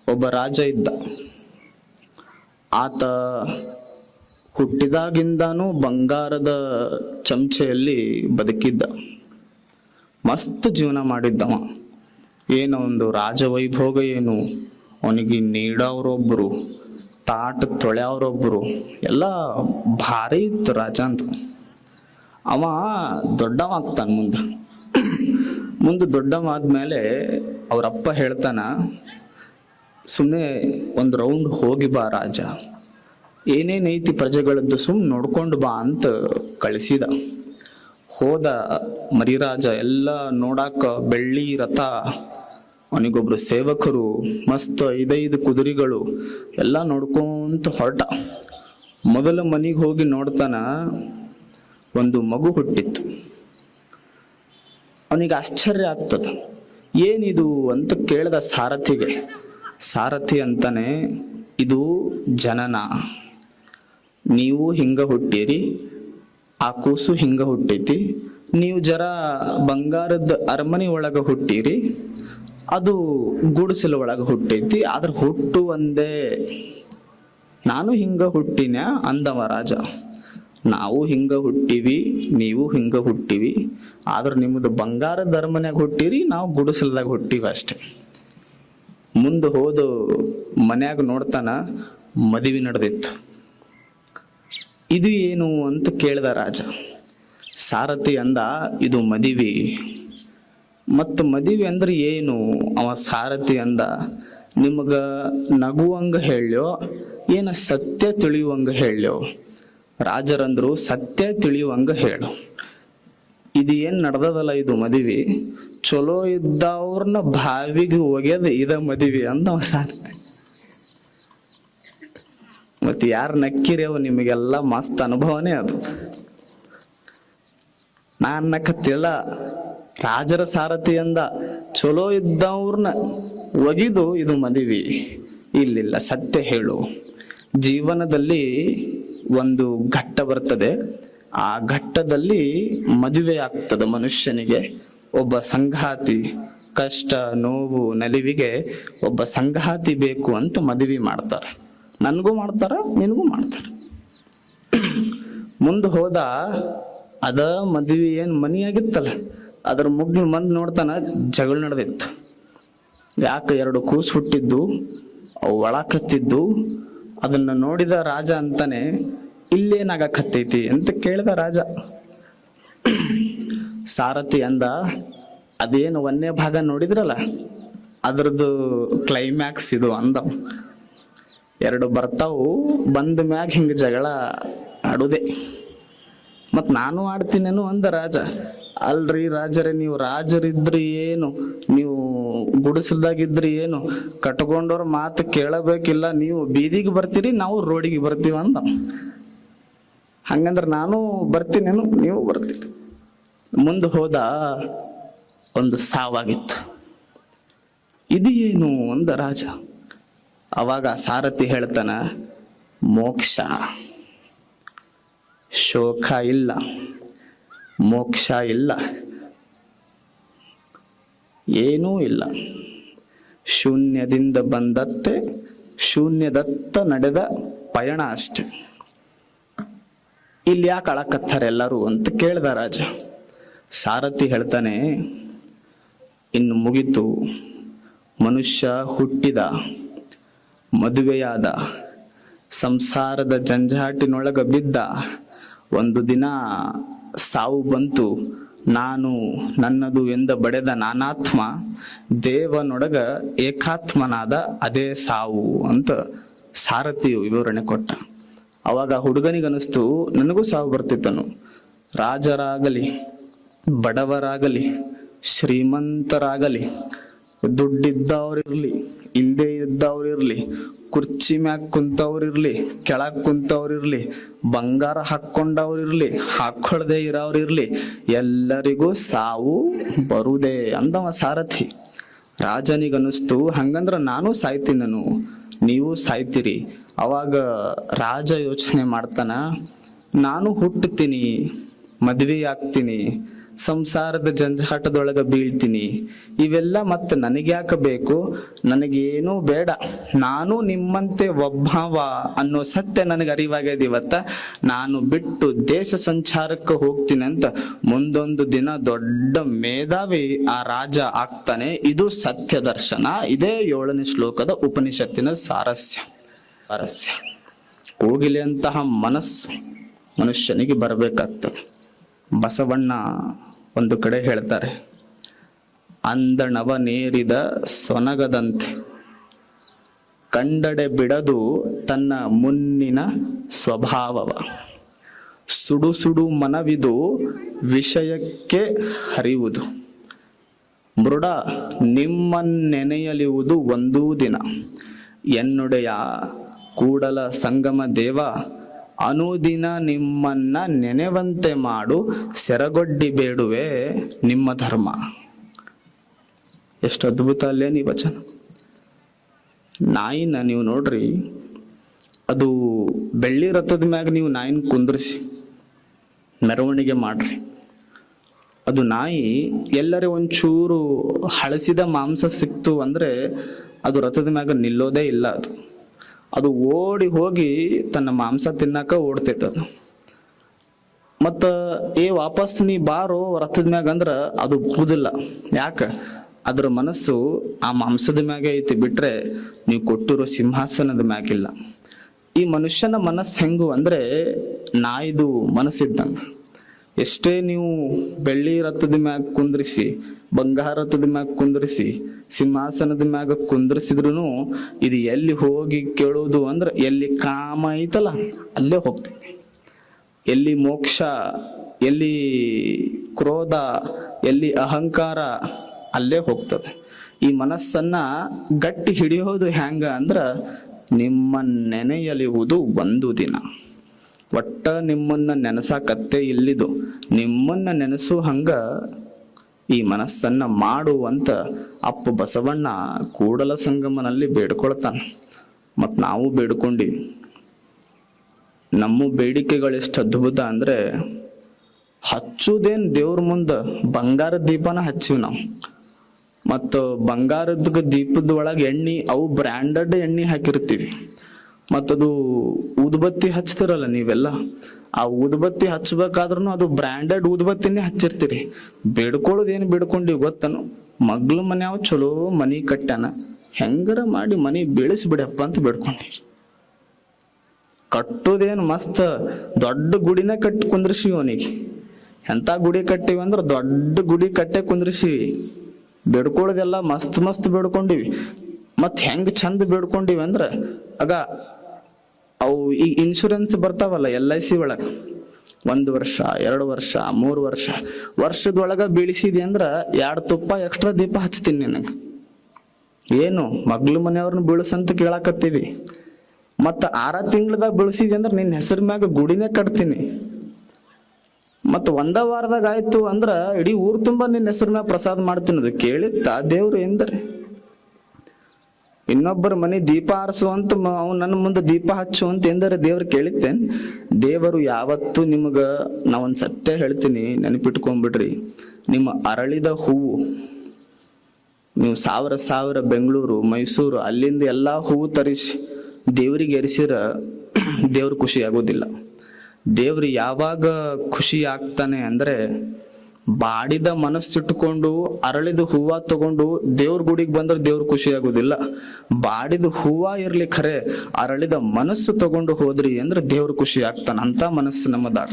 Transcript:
ಒಬ್ಬ ರಾಜ ಇದ್ದ. ಆತ ಹುಟ್ಟಿದಾಗಿಂದಾನು ಬಂಗಾರದ ಚಮಚೆಯಲ್ಲಿ ಬದುಕಿದ್ದ. ಮಸ್ತ್ ಜೀವನ ಮಾಡಿದ್ದವ. ಏನೋ ಒಂದು ರಾಜವೈಭೋಗ ಏನು, ಅವನಿಗೆ ನೀಡೋರೊಬ್ಬರು, ತಾಟ ತೊಳೆಯವ್ರೊಬ್ಬರು, ಎಲ್ಲ ಭಾರಿ ಇತ್ತು ರಾಜ ಅಂತ. ಅವ ದೊಡ್ಡವಾಗ್ತಾನ. ಮುಂದೆ ದೊಡ್ಡವಾದ್ಮೇಲೆ ಅವರಪ್ಪ ಹೇಳ್ತಾನ, ಸುಮ್ಮನೆ ಒಂದು ರೌಂಡ್ ಹೋಗಿ ಬಾ ರಾಜ, ಏನೇನೈತಿ ಪ್ರಜೆಗಳದ್ದು ನೋಡ್ಕೊಂಡು ಬಾ ಅಂತ ಕಳಿಸಿದ. ಹೋದ ಮರಿರಾಜ. ಎಲ್ಲ ನೋಡಾಕ ಬೆಳ್ಳಿ ರಥ, ಅವನಿಗೊಬ್ರು ಸೇವಕರು, ಮಸ್ತ್ 5 ಕುದುರೆಗಳು, ಎಲ್ಲ ನೋಡ್ಕೊಂತ ಹೊರಟ. ಮೊದಲ ಮನೆಗೆ ಹೋಗಿ ನೋಡ್ತಾನ, ಒಂದು ಮಗು ಹುಟ್ಟಿತ್ತು. ಅವನಿಗೆ ಆಶ್ಚರ್ಯ ಆಗ್ತದ, ಏನಿದು ಅಂತ ಕೇಳ್ದ ಸಾರಥಿಗೆ. ಸಾರಥಿ ಅಂತಾನೆ, ಇದು ಜನನ. ನೀವು ಹಿಂಗ ಹುಟ್ಟಿರಿ, ಆ ಕೂಸು ಹಿಂಗ ಹುಟ್ಟೈತಿ. ನೀವು ಜರ ಬಂಗಾರದ ಅರಮನೆ ಒಳಗ ಹುಟ್ಟಿರಿ, ಅದು ಗುಡಿಸಲ ಒಳಗ ಹುಟ್ಟೈತಿ. ಆದ್ರ ಹುಟ್ಟು ಒಂದೇ. ನಾನು ಹಿಂಗ ಹುಟ್ಟಿನ ಅಂದವ ರಾಜ. ನಾವು ಹಿಂಗ ಹುಟ್ಟಿವಿ, ನೀವು ಹಿಂಗ ಹುಟ್ಟಿವಿ, ಆದ್ರ ನಿಮ್ದು ಬಂಗಾರದ ಅರಮನೆಯಾಗ ಹುಟ್ಟಿರಿ, ನಾವು ಗುಡಿಸಲದಾಗ ಹುಟ್ಟಿವಿ ಅಷ್ಟೆ. ಮುಂದೆ ಹೋದು ಮನ್ಯಾಗ ನೋಡ್ತಾನ, ಮದುವೆ ನಡೆದಿತ್ತು. ಇದು ಏನು ಅಂತ ಕೇಳ್ದ ರಾಜ. ಸಾರಥಿ ಅಂದ, ಇದು ಮದುವೆ. ಮತ್ತ ಮದುವೆ ಅಂದ್ರೆ ಏನು? ಅವ ಸಾರಥಿ ಅಂದ, ನಿಮಗ ನಗುವಂಗ ಹೇಳ್ಯೋ ಏನ ಸತ್ಯ ತಿಳಿಯುವಂಗ ಹೇಳ್ಯೋ? ರಾಜರಂದ್ರು, ಸತ್ಯ ತಿಳಿಯುವಂಗ ಹೇಳು. ಇದು ಏನ್ ನಡ್ದದಲ್ಲ, ಇದು ಮದುವೆ. ಚಲೋ ಇದ್ದವ್ರನ್ನ ಬಾವಿಗೆ ಒಗೆದ ಇದ ಮದುವೆ ಅಂದ ಅವ ಸಾರಥಿ. ಮತ್ತೆ ಯಾರು ನಕ್ಕಿರಿ ಅವ, ನಿಮಗೆಲ್ಲ ಮಸ್ತ್ ಅನುಭವನೇ ಅದು. ನಾನ್ ನಕ್ಕತ್ತಿಲ್ಲ. ರಾಜರ ಸಾರಥಿ ಅಂದ, ಚಲೋ ಇದ್ದವ್ರನ್ನ ಒಗಿದು ಇದು ಮದುವೆ. ಇಲ್ಲಿಲ್ಲ, ಸತ್ಯ ಹೇಳು. ಜೀವನದಲ್ಲಿ ಒಂದು ಘಟ್ಟ ಬರ್ತದೆ, ಆ ಘಟ್ಟದಲ್ಲಿ ಮದುವೆ ಆಗ್ತದೆ ಮನುಷ್ಯನಿಗೆ. ಒಬ್ಬ ಸಂಗಾತಿ, ಕಷ್ಟ ನೋವು ನಲಿವಿಗೆ ಒಬ್ಬ ಸಂಗಾತಿ ಬೇಕು ಅಂತ ಮದುವೆ ಮಾಡ್ತಾರೆ. ನನ್ಗೂ ಮಾಡ್ತಾರ, ನಿನಗೂ ಮಾಡ್ತಾರ. ಮುಂದೆ ಹೋದ, ಅದ ಮದುವೆ ಏನ್ ಮನಿಯಾಗಿತ್ತಲ್ಲ, ಅದ್ರ ಮಂದ್ ನೋಡ್ತಾನ, ಜಗಳ ನಡೆದಿತ್ತು. ಯಾಕೆ? 2 ಕೂಸು ಹುಟ್ಟಿದ್ದು, ಅವು ಒಳಕತ್ತಿದ್ದು. ಅದನ್ನ ನೋಡಿದ ರಾಜ ಅಂತಾನೆ, ಇಲ್ಲೇನಾಗಕತ್ತೈತಿ ಅಂತ ಕೇಳಿದ ರಾಜ. ಸಾರಥಿ ಅಂದ, ಅದೇನು 1ನೇ ಭಾಗ ನೋಡಿದ್ರಲ್ಲ, ಅದ್ರದ್ದು ಕ್ಲೈಮ್ಯಾಕ್ಸ್ ಇದು ಅಂದ. 2 ಬರ್ತಾವು, ಬಂದ ಮ್ಯಾಗ ಹಿಂಗ ಜಗಳ ಆಡುದೆ. ಮತ್ ನಾನು ಆಡ್ತೀನೇನು ಅಂದ ರಾಜ. ಅಲ್ರಿ ರಾಜರೇ, ನೀವು ರಾಜರಿದ್ರಿ ಏನು, ನೀವು ಗುಡಿಸಲ್ದಾಗಿದ್ರಿ ಏನು, ಕಟ್ಕೊಂಡವ್ರ ಮಾತು ಕೇಳಬೇಕಿಲ್ಲ, ನೀವು ಬೀದಿಗೆ ಬರ್ತೀರಿ, ನಾವು ರೋಡಿಗೆ ಬರ್ತೀವ ಅಂದ. ಹಂಗಂದ್ರ ನಾನು ಬರ್ತೀನೇನು, ನೀವು ಬರ್ತೀರಿ. ಮುಂದೆ ಹೋದ, ಒಂದು ಸಾವಾಗಿತ್ತು. ಇದು ಏನು ಅಂದ ರಾಜ. ಅವಾಗ ಸಾರಥಿ ಹೇಳ್ತಾನ, ಮೋಕ್ಷ. ಶೋಕ ಇಲ್ಲ, ಮೋಕ್ಷ ಇಲ್ಲ, ಏನೂ ಇಲ್ಲ. ಶೂನ್ಯದಿಂದ ಬಂದತ್ತೆ, ಶೂನ್ಯದತ್ತ ನಡೆದ ಪಯಣ ಅಷ್ಟೆ. ಇಲ್ಲಿ ಯಾಕೆ ಅಳಕತ್ತಾರೆ ಎಲ್ಲರೂ ಅಂತ ಕೇಳ್ದ ರಾಜ. ಸಾರಥಿ ಹೇಳ್ತಾನೆ, ಇನ್ನು ಮುಗಿತು. ಮನುಷ್ಯ ಹುಟ್ಟಿದ, ಮದುವೆಯಾದ, ಸಂಸಾರದ ಜಂಜಾಟಿನೊಳಗ ಬಿದ್ದ. ಒಂದು ದಿನ ಸಾವು ಬಂತು. ನಾನು ನನ್ನದು ಎಂದ ಬಡೆದ ನಾನಾತ್ಮ ದೇವನೊಳಗ ಏಕಾತ್ಮನಾದ, ಅದೇ ಸಾವು ಅಂತ ಸಾರಥಿಯು ವಿವರಣೆ ಕೊಟ್ಟ. ಅವಾಗ ಹುಡುಗನಿಗನಿಸ್ತು, ನನಗೂ ಸಾವು ಬರ್ತಿತ್ತನು. ರಾಜರಾಗಲಿ, ಬಡವರಾಗಲಿ, ಶ್ರೀಮಂತರಾಗಲಿ, ದುಡ್ಡಿದ್ದವ್ರಿರ್ಲಿ, ಇಲ್ಲದೆ ಇದ್ದವ್ರಿರ್ಲಿ, ಕುರ್ಚಿ ಮ್ಯಾಗ ಕುಂತವ್ರಿರ್ಲಿ, ಕೆಳಗ್ ಕುಂತವ್ರಿರ್ಲಿ, ಬಂಗಾರ ಹಾಕೊಂಡವ್ರಿರ್ಲಿ, ಹಾಕೊಳ್ದೆ ಇರೋರಿರ್ಲಿ, ಎಲ್ಲರಿಗೂ ಸಾವು ಬರುದೇ ಅಂದವ ಸಾರಥಿ. ರಾಜನಿಗನಿಸ್ತು, ಹಂಗಂದ್ರ ನಾನು ಸಾಯ್ತೀನನು, ನೀವು ಸಾಯ್ತೀರಿ. ಅವಾಗ ರಾಜ ಯೋಚನೆ ಮಾಡ್ತಾನ, ನಾನು ಹುಟ್ಟುತ್ತೀನಿ, ಮದ್ವೆ ಆಗ್ತೀನಿ, ಸಂಸಾರದ ಜಂಜಾಟದೊಳಗ ಬೀಳ್ತೀನಿ, ಇವೆಲ್ಲ ಮತ್ತೆ ನನಗ್ಯಾಕ ಬೇಕು, ನನಗೇನೂ ಬೇಡ, ನಾನು ನಿಮ್ಮಂತೆ ಒಬ್ಬವ ಅನ್ನೋ ಸತ್ಯ ನನಗೆ ಅರಿವಾಗ್ಯದ ಇವತ್ತ. ನಾನು ಬಿಟ್ಟು ದೇಶ ಸಂಚಾರಕ್ಕೆ ಹೋಗ್ತೀನಿ ಅಂತ ಮುಂದೊಂದು ದಿನ ದೊಡ್ಡ ಮೇಧಾವಿ ಆ ರಾಜ ಆಗ್ತಾನೆ. ಇದು ಸತ್ಯ ದರ್ಶನ. ಇದೇ 7ನೇ ಶ್ಲೋಕದ ಉಪನಿಷತ್ತಿನ ಸಾರಸ್ಯ. ಕೋಗಿಲೆಯಂತಹ ಮನಸ್ಸು ಮನುಷ್ಯನಿಗೆ ಬರಬೇಕಾಗ್ತದೆ. ಬಸವಣ್ಣ ಒಂದು ಕಡೆ ಹೇಳ್ತಾರೆ, ಅಂದಣವನೇರಿದ ಸೊನಗದಂತೆ ಕಂಡಡೆ ಬಿಡದು ತನ್ನ ಮುನ್ನಿನ ಸ್ವಭಾವವ, ಸುಡು ಸುಡು ಮನವಿದು ವಿಷಯಕ್ಕೆ ಹರಿಯುವುದು, ಮೃಡ ನಿಮ್ಮನ್ನೆನೆಯಲಿಯುವುದು ಒಂದೂ ದಿನ, ಎನ್ನುಡೆಯ ಕೂಡಲ ಸಂಗಮ ದೇವ ಅನುದಿನ ನಿಮ್ಮನ್ನ ನೆನೆವಂತೆ ಮಾಡು, ಸೆರಗೊಡ್ಡಿ ಬೇಡುವೆ ನಿಮ್ಮ ಧರ್ಮ. ಎಷ್ಟು ಅದ್ಭುತ ಅಲ್ಲೇನಿ ವಚನ. ನಾಯಿನ ನೀವು ನೋಡ್ರಿ, ಅದು ಬೆಳ್ಳಿ ರಥದ ಮ್ಯಾಗ ನೀವು ನಾಯಿನ ಕುಂದ್ರಿಸಿ ಮೆರವಣಿಗೆ ಮಾಡ್ರಿ, ಅದು ನಾಯಿ ಎಲ್ಲರೇ ಒಂಚೂರು ಹಳಸಿದ ಮಾಂಸ ಸಿಕ್ತು ಅಂದ್ರೆ ಅದು ರಥದ ಮ್ಯಾಗ ನಿಲ್ಲೋದೇ ಇಲ್ಲ. ಅದು ಓಡಿ ಹೋಗಿ ತನ್ನ ಮಾಂಸ ತಿನ್ನಕ ಓಡ್ತೈತ. ಅದು ಮತ್ತ ವಾಪಸ್ ನೀ ಬಾರೋ ರಥದ ಮ್ಯಾಗ ಅಂದ್ರ ಅದು ಬುಗುದಿಲ್ಲ. ಯಾಕ? ಅದ್ರ ಮನಸ್ಸು ಆ ಮಾಂಸದ ಮ್ಯಾಗ ಐತಿ, ಬಿಟ್ರೆ ನೀವು ಕೊಟ್ಟಿರೋ ಸಿಂಹಾಸನದ ಮ್ಯಾಗಿಲ್ಲ. ಈ ಮನುಷ್ಯನ ಮನಸ್ಸು ಹೆಂಗು ಅಂದ್ರೆ ನಾಯಿದು ಮನಸ್ಸಿದ್ದಂಗ. ಎಷ್ಟೇ ನೀವು ಬೆಳ್ಳಿ ರಥದ ಮ್ಯಾಗ ಕುಂದ್ರಿಸಿ, ಬಂಗಾರ ರಥದ ಮ್ಯಾಗ ಕುಂದ್ರಿಸಿ, ಸಿಂಹಾಸನದ ಮ್ಯಾಗ ಕುಂದ್ರಿಸಿದ್ರು ಇದು ಎಲ್ಲಿ ಹೋಗಿ ಕೇಳೋದು ಅಂದ್ರೆ ಎಲ್ಲಿ ಕಾಮ ಐತಲ್ಲ ಅಲ್ಲೇ ಹೋಗ್ತೈತಿ. ಎಲ್ಲಿ ಮೋಕ್ಷ, ಎಲ್ಲಿ ಕ್ರೋಧ, ಎಲ್ಲಿ ಅಹಂಕಾರ ಅಲ್ಲೇ ಹೋಗ್ತದೆ. ಈ ಮನಸ್ಸನ್ನ ಗಟ್ಟಿ ಹಿಡಿಯೋದು ಹ್ಯಾಂಗ ಅಂದ್ರ ನಿಮ್ಮ ನೆನೆಯಲಿಯುವುದು ಒಂದು ದಿನ. ಒಟ್ಟ ನಿಮ್ಮನ್ನ ನೆನಸಾಕತ್ತೆ ಇಲ್ಲಿದು, ನಿಮ್ಮನ್ನ ನೆನೆಸು ಹಂಗ ಈ ಮನಸ್ಸನ್ನ ಮಾಡುವಂತ ಅಪ್ಪ ಬಸವಣ್ಣ ಕೂಡಲ ಸಂಗಮನಲ್ಲಿ ಬೇಡ್ಕೊಳ್ತಾನ. ಮತ್ ನಾವು ಬೇಡ್ಕೊಂಡಿವಿ. ನಮ್ಮ ಬೇಡಿಕೆಗಳೆಷ್ಟು ಅದ್ಭುತ ಅಂದ್ರೆ, ಹಚ್ಚುದೇನ್ ದೇವ್ರ ಮುಂದ ಬಂಗಾರದ ದೀಪನ ಹಚ್ಚಿವಿ ನಾವು. ಮತ್ತು ಬಂಗಾರದ ದೀಪದ ಒಳಗೆ ಎಣ್ಣೆ, ಅವು ಬ್ರ್ಯಾಂಡೆಡ್ ಎಣ್ಣೆ ಹಾಕಿರ್ತೀವಿ. ಮತ್ತದು ಊದುಬತ್ತಿ ಹಚ್ತಿರಲ್ಲ ನೀವೆಲ್ಲ, ಆ ಊದುಬತ್ತಿ ಹಚ್ಬೇಕಾದ್ರೂ ಅದು ಬ್ರ್ಯಾಂಡೆಡ್ ಊದುಬತ್ತಿನೇ ಹಚ್ಚಿರ್ತೀರಿ. ಬೇಡ್ಕೊಳ್ಳೋದೇನು ಬೇಡ್ಕೊಂಡಿವಿ ಗೊತ್ತನು? ಮಗ್ಳ ಮನ್ಯಾವ ಚಲೋ ಮನಿ ಕಟ್ಟಾನ, ಹೆಂಗರ ಮಾಡಿ ಮನಿ ಬೆಳೆಸ್ಬಿಡಪ್ಪ ಅಂತ ಬೇಡ್ಕೊಂಡಿ. ಕಟ್ಟೋದೇನು ಮಸ್ತ್ ದೊಡ್ಡ ಗುಡಿನ ಕಟ್ಟಿ ಕುಂದ್ರಿಸಿವಿ ಅವನಿಗೆ. ಎಂತ ಗುಡಿ ಕಟ್ಟಿವಿ ಅಂದ್ರೆ ದೊಡ್ಡ ಗುಡಿ ಕಟ್ಟೆ ಕುಂದ್ರಿಸಿವಿ. ಬೇಡ್ಕೊಳ್ಳೋದೆಲ್ಲ ಮಸ್ತ್ ಮಸ್ತ್ ಬೇಡ್ಕೊಂಡಿವಿ. ಮತ್ ಹೆಂಗ್ ಚಂದ ಬೇಡ್ಕೊಂಡಿವಿ ಅಂದ್ರ, ಆಗ ಅವು ಈ ಇನ್ಶೂರೆನ್ಸ್ ಬರ್ತಾವಲ್ಲ LIC ಒಳಗ, 1 ವರ್ಷ 2 ವರ್ಷ 3 ವರ್ಷ, ವರ್ಷದೊಳಗ ಬೀಳಿಸಿದಿ ಅಂದ್ರ 2 ತುಪ್ಪ ಎಕ್ಸ್ಟ್ರಾ ದೀಪ ಹಚ್ತೀನಿ ನಿನಗ. ಏನು ಮಗ್ಳು ಮನೆಯವ್ರನ್ನ ಬೀಳ್ಸಂತ ಕೇಳಾಕತ್ತೀವಿ. ಮತ್ತ 6 ತಿಂಗಳದಾಗ ಬೀಳ್ಸಿದಿ ಅಂದ್ರ ನಿನ್ನ ಹೆಸರ ಮ್ಯಾಗ ಗುಡಿನೇ ಕಟ್ತೀನಿ. ಮತ್ತ 1 ವಾರದಾಗ ಆಯ್ತು ಅಂದ್ರ ಇಡೀ ಊರ್ ತುಂಬಾ ನಿನ್ನ ಹೆಸರ ಮ್ಯಾಗ ಪ್ರಸಾದ ಮಾಡ್ತೀನಿ. ಅದು ಕೇಳಿತ್ತ ದೇವ್ರು ಎಂದರೆ? ಇನ್ನೊಬ್ಬರ ಮನೆ ದೀಪ ಆರಿಸುವಂತ ಅವ್ನು ನನ್ನ ಮುಂದೆ ದೀಪ ಹಚ್ಚು ಅಂತ ಎಂದರೆ ದೇವ್ರು ಕೇಳಿತ್ತೇನ್? ದೇವರು ಯಾವತ್ತು ನಿಮಗ ನಾವೊಂದ್ ಸತ್ಯ ಹೇಳ್ತೀನಿ, ನೆನಪಿಟ್ಕೊಂಡ್ಬಿಡ್ರಿ. ನಿಮ್ಮ ಅರಳಿದ ಹೂವು ನೀವು 1000 ಬೆಂಗಳೂರು ಮೈಸೂರು ಅಲ್ಲಿಂದ ಎಲ್ಲಾ ಹೂವು ತರಿಸಿ ದೇವ್ರಿಗೆ ಎರಿಸಿರ ದೇವ್ರು ಖುಷಿ ಆಗೋದಿಲ್ಲ. ದೇವ್ರು ಯಾವಾಗ ಖುಷಿ ಆಗ್ತಾನೆ ಅಂದ್ರೆ, ಬಾಡಿದ ಮನಸ್ಸಿಟ್ಕೊಂಡು ಅರಳಿದ ಹೂವ ತಗೊಂಡು ದೇವ್ರ ಗುಡಿಗೆ ಬಂದ್ರೆ ದೇವ್ರ ಖುಷಿ ಆಗುದಿಲ್ಲ. ಬಾಡಿದ ಹೂವ ಇರ್ಲಿ ಖರೆ, ಅರಳಿದ ಮನಸ್ಸು ತಗೊಂಡು ಹೋದ್ರಿ ಅಂದ್ರೆ ದೇವ್ರ ಖುಷಿ ಆಗ್ತಾನ. ಅಂತ ಮನಸ್ಸು ನಮ್ಮದಾಗ.